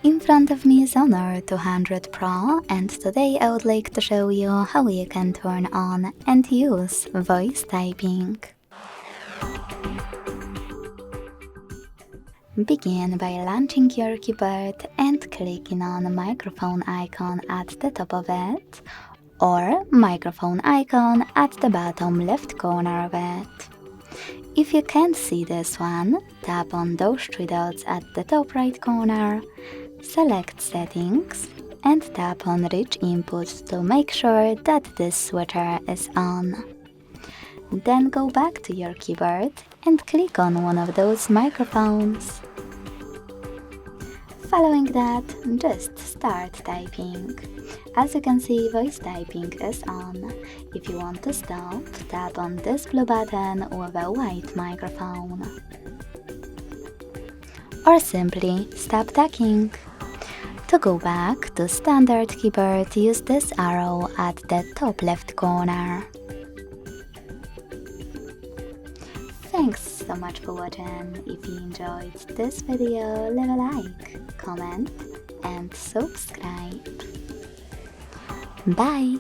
In front of me is Honor 200 Pro, and today I would like to show you how you can turn on and use voice typing. Begin by launching your keyboard and clicking on the microphone icon at the top of it, or microphone icon at the bottom left corner of it. If you can't see this one, tap on those three dots at the top right corner, select Settings, and tap on Reach Input to make sure that this switcher is on. Then go back to your keyboard and click on one of those microphones. Following that, just start typing. As you can see, voice typing is on. If you want to stop, tap on this blue button with a white microphone. Or simply stop talking. To go back to standard keyboard, use this arrow at the top left corner. Thanks so much for watching. If you enjoyed this video, leave a like, comment and subscribe. Bye!